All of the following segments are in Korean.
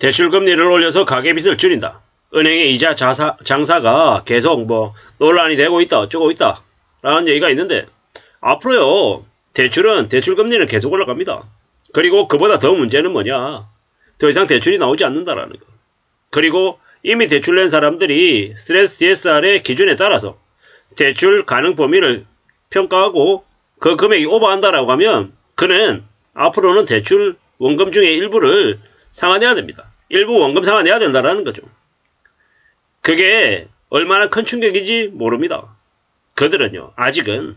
대출금리를 올려서 가계빚을 줄인다. 은행의 이자 장사가 계속 논란이 되고 있다 어쩌고 있다 라는 얘기가 있는데, 앞으로요 대출금리는 계속 올라갑니다. 그리고 그보다 더 문제는 뭐냐, 더 이상 대출이 나오지 않는다라는 거. 그리고 이미 대출 낸 사람들이 스트레스 DSR의 기준에 따라서 대출 가능 범위를 평가하고 그 금액이 오버한다라고 하면 그는 앞으로는 대출 원금 중에 일부를 상환해야 됩니다. 일부 원금 상환해야 된다라는 거죠. 그게 얼마나 큰 충격인지 모릅니다. 그들은요 아직은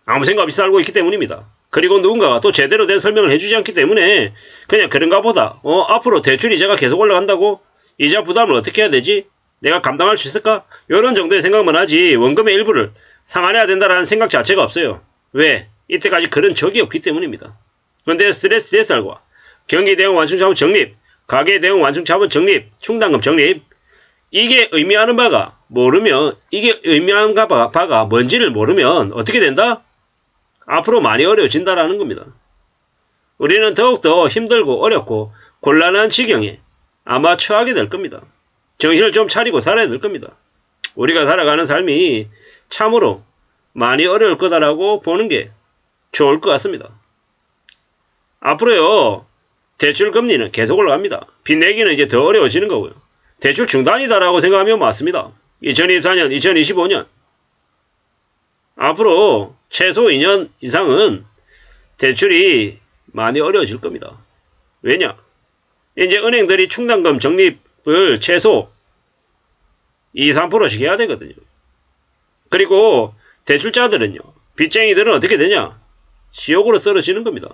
아무 생각 없이 살고 있기 때문입니다. 그리고 누군가가 또 제대로 된 설명을 해주지 않기 때문에 그냥 그런가 보다, 앞으로 대출 이자가 계속 올라간다고? 이자 부담을 어떻게 해야 되지? 내가 감당할 수 있을까? 이런 정도의 생각만 하지 원금의 일부를 상환해야 된다는 생각 자체가 없어요. 왜? 이때까지 그런 적이 없기 때문입니다. 그런데 스트레스 DSR과 경기 대응 완충자본 적립, 가계 대응 완충자본 적립, 충당금 적립, 이게 의미하는 바가 뭔지를 모르면 어떻게 된다? 앞으로 많이 어려워진다라는 겁니다. 우리는 더욱더 힘들고 어렵고 곤란한 지경에 아마 처하게 될 겁니다. 정신을 좀 차리고 살아야 될 겁니다. 우리가 살아가는 삶이 참으로 많이 어려울 거다라고 보는 게 좋을 것 같습니다. 앞으로요 대출 금리는 계속 올라갑니다. 빚 내기는 이제 더 어려워지는 거고요. 대출 중단이다라고 생각하면 맞습니다. 2024년, 2025년 앞으로 최소 2년 이상은 대출이 많이 어려워질 겁니다. 왜냐? 이제 은행들이 충당금 적립을 최소 2, 3%씩 해야 되거든요. 그리고 대출자들은요, 빚쟁이들은 어떻게 되냐? 지옥으로 떨어지는 겁니다.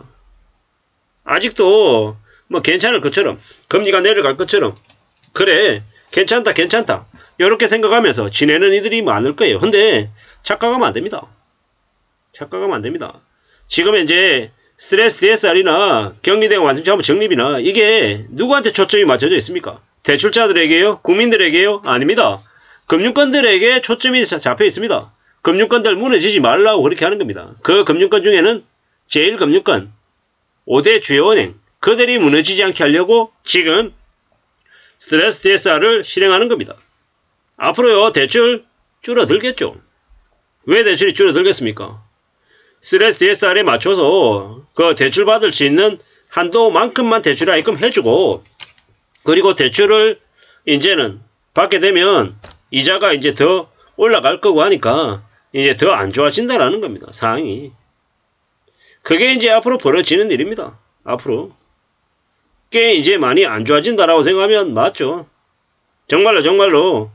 아직도 괜찮을 것처럼, 금리가 내려갈 것처럼, 그래 괜찮다 이렇게 생각하면서 지내는 이들이 많을 거예요. 근데 착각하면 안됩니다. 착각하면 안됩니다. 지금 이제 스트레스 DSR이나 경기대응 완충자본 적립이나 이게 누구한테 초점이 맞춰져 있습니까? 대출자들에게요? 국민들에게요? 아닙니다. 금융권들에게 초점이 잡혀 있습니다. 금융권들 무너지지 말라고 그렇게 하는 겁니다. 그 금융권 중에는 제1금융권 5대 주요 은행, 그들이 무너지지 않게 하려고 지금 스트레스 DSR을 실행하는 겁니다. 앞으로요 대출 줄어들겠죠. 왜 대출이 줄어들겠습니까? 스트레스 DSR에 맞춰서 그 대출 받을 수 있는 한도만큼만 대출하게끔 해주고, 그리고 대출을 이제는 받게 되면 이자가 이제 더 올라갈 거고 하니까 이제 더 안 좋아진다라는 겁니다. 상황이. 그게 이제 앞으로 벌어지는 일입니다. 앞으로. 꽤 이제 많이 안 좋아진다라고 생각하면 맞죠. 정말로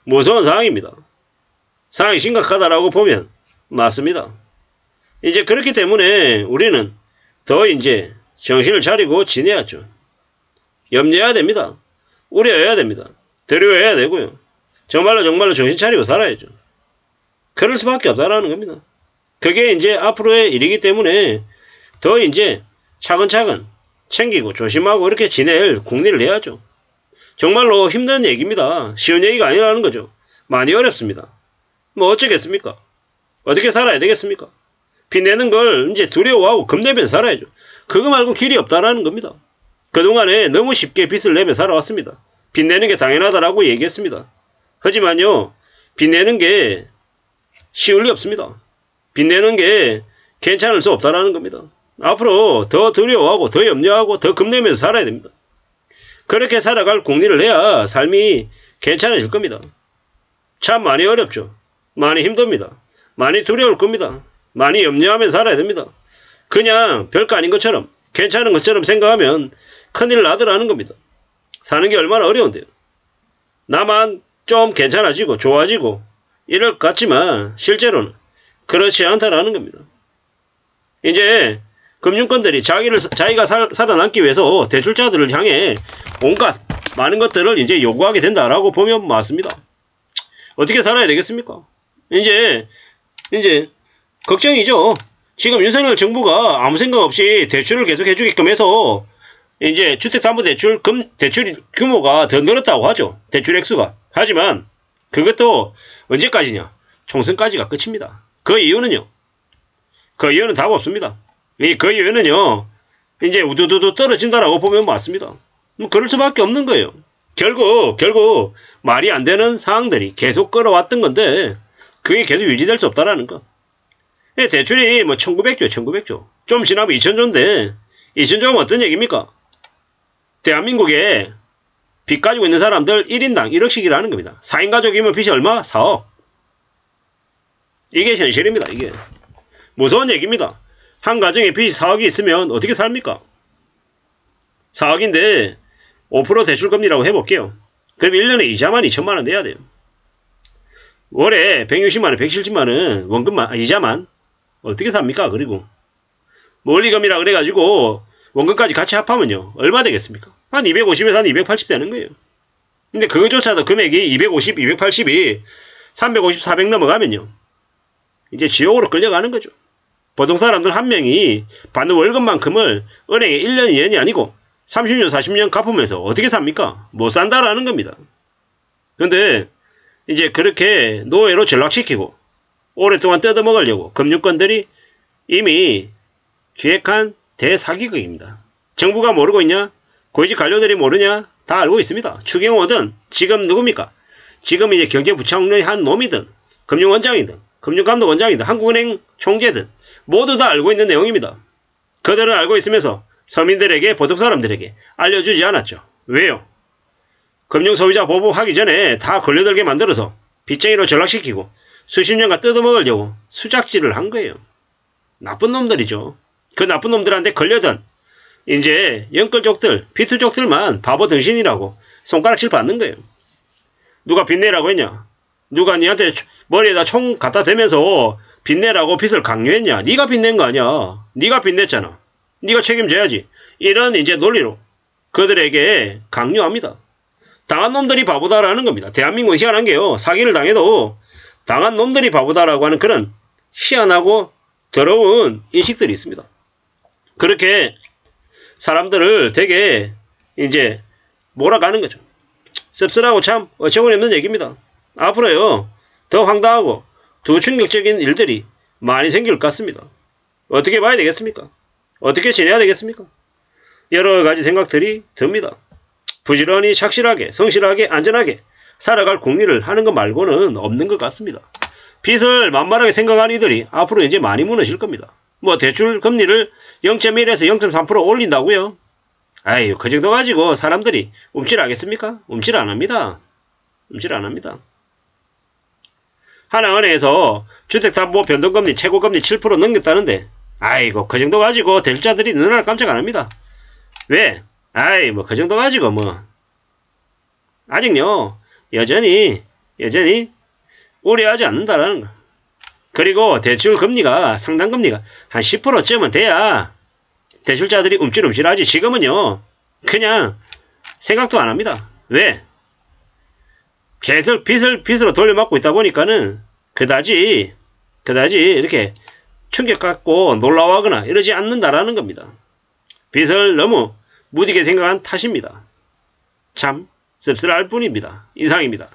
무서운 상황입니다. 상황이 심각하다라고 보면 맞습니다. 이제 그렇기 때문에 우리는 더 이제 정신을 차리고 지내야죠. 염려해야 됩니다. 우려해야 됩니다. 두려워해야 되고요. 정말로 정신 차리고 살아야죠. 그럴 수밖에 없다라는 겁니다. 그게 이제 앞으로의 일이기 때문에 더 이제 차근차근 챙기고 조심하고 이렇게 지낼 국리를 해야죠. 정말로 힘든 얘기입니다. 쉬운 얘기가 아니라는 거죠. 많이 어렵습니다. 뭐 어쩌겠습니까? 어떻게 살아야 되겠습니까? 빚 내는 걸 이제 두려워하고 겁내면서 살아야죠. 그거 말고 길이 없다라는 겁니다. 그동안에 너무 쉽게 빚을 내며 살아왔습니다. 빚 내는 게 당연하다라고 얘기했습니다. 하지만요, 빚 내는 게 쉬울 리 없습니다. 빚 내는 게 괜찮을 수 없다라는 겁니다. 앞으로 더 두려워하고 더 염려하고 더 겁내면서 살아야 됩니다. 그렇게 살아갈 공리를 해야 삶이 괜찮아질 겁니다. 참 많이 어렵죠. 많이 힘듭니다. 많이 두려울 겁니다. 많이 염려하면서 살아야 됩니다. 그냥 별거 아닌 것처럼 괜찮은 것처럼 생각하면 큰일 나더라는 겁니다. 사는 게 얼마나 어려운데요. 나만 좀 괜찮아지고 좋아지고 이럴 것 같지만 실제로는 그렇지 않다라는 겁니다. 이제 금융권들이 자기가 살아남기 위해서 대출자들을 향해 온갖 많은 것들을 이제 요구하게 된다라고 보면 맞습니다. 어떻게 살아야 되겠습니까? 이제 걱정이죠. 지금 윤석열 정부가 아무 생각 없이 대출을 계속 해주게끔 해서 이제 주택담보대출 대출 규모가 더 늘었다고 하죠. 대출 액수가. 하지만 그것도 언제까지냐? 총선까지가 끝입니다. 그 이유는요. 그 이유는 답 없습니다. 그 이유는요. 이제 우두두두 떨어진다라고 보면 맞습니다. 그럴 수밖에 없는 거예요. 결국 말이 안 되는 상황들이 계속 끌어왔던 건데 그게 계속 유지될 수 없다라는 거. 대출이 뭐 1900조. 좀 지나면 2000조인데 2000조면 어떤 얘기입니까? 대한민국에 빚 가지고 있는 사람들 1인당 1억씩이라는 겁니다. 4인 가족이면 빚이 얼마? 4억. 이게 현실입니다. 이게. 무서운 얘기입니다. 한 가정에 빚이 4억이 있으면 어떻게 삽니까? 4억인데 5% 대출금리라고 해볼게요. 그럼 1년에 이자만 2천만원 내야 돼요. 월에 160만원, 170만원 원금만, 이자만 어떻게 삽니까? 그리고 원리금이라 그래가지고 원금까지 같이 합하면요. 얼마 되겠습니까? 한 250에서 한 280 되는 거예요. 근데 그거조차도 금액이 250, 280이 350, 400 넘어가면요. 이제 지옥으로 끌려가는 거죠. 보통 사람들 한 명이 받는 월급만큼을 은행에 1년, 2년이 아니고 30년, 40년 갚으면서 어떻게 삽니까? 못 산다라는 겁니다. 근데 이제 그렇게 노예로 전락시키고 오랫동안 뜯어먹으려고 금융권들이 이미 기획한 대사기극입니다. 정부가 모르고 있냐? 고위직 관료들이 모르냐? 다 알고 있습니다. 추경호든 지금 누굽니까? 지금 이제 경제부총리 한 놈이든 금융원장이든 금융감독원장이든 한국은행 총재든 모두 다 알고 있는 내용입니다. 그들은 알고 있으면서 서민들에게 보통사람들에게 알려주지 않았죠. 왜요? 금융소비자 보호하기 전에 다 걸려들게 만들어서 빚쟁이로 전락시키고 수십 년간 뜯어먹으려고 수작질을 한 거예요. 나쁜 놈들이죠. 그 나쁜 놈들한테 걸려든 이제 영끌족들, 피투족들만 바보 등신이라고 손가락질 받는 거예요. 누가 빚내라고 했냐? 누가 니한테 머리에다 총 갖다 대면서 빚내라고 빚을 강요했냐? 네가 빚낸 거 아니야. 네가 빚냈잖아. 네가 책임져야지. 이런 이제 논리로 그들에게 강요합니다. 당한 놈들이 바보다라는 겁니다. 대한민국은 희한한 게요. 사기를 당해도 당한 놈들이 바보다라고 하는 그런 희한하고 더러운 인식들이 있습니다. 그렇게 사람들을 되게 이제 몰아가는 거죠. 씁쓸하고 참 어처구니 없는 얘기입니다. 앞으로요. 더 황당하고 더 충격적인 일들이 많이 생길 것 같습니다. 어떻게 봐야 되겠습니까? 어떻게 지내야 되겠습니까? 여러 가지 생각들이 듭니다. 부지런히 착실하게 성실하게 안전하게 살아갈 궁리를 하는 것 말고는 없는 것 같습니다. 빚을 만만하게 생각하는 이들이 앞으로 이제 많이 무너질 겁니다. 뭐 대출 금리를 0.1에서 0.3% 올린다고요? 아유, 그 정도 가지고 사람들이 움찔하겠습니까? 움찔 안 합니다. 움찔 안 합니다. 하나은행에서 주택담보 변동금리 최고금리 7% 넘겼다는데 아이고 그 정도 가지고 대출자들이 눈 하나 깜짝 안 합니다. 왜? 아이 뭐 그 정도 가지고 뭐 아직요 여전히 우려하지 않는다라는 거. 그리고 대출 금리가 상당 금리가 한 10%쯤은 돼야 대출자들이 움찔움찔하지. 지금은요 그냥 생각도 안 합니다. 왜? 계속 빚으로 돌려막고 있다 보니까는 그다지 이렇게 충격받고 놀라워하거나 이러지 않는다라는 겁니다. 빚을 너무 무디게 생각한 탓입니다. 참 씁쓸할 뿐입니다. 이상입니다.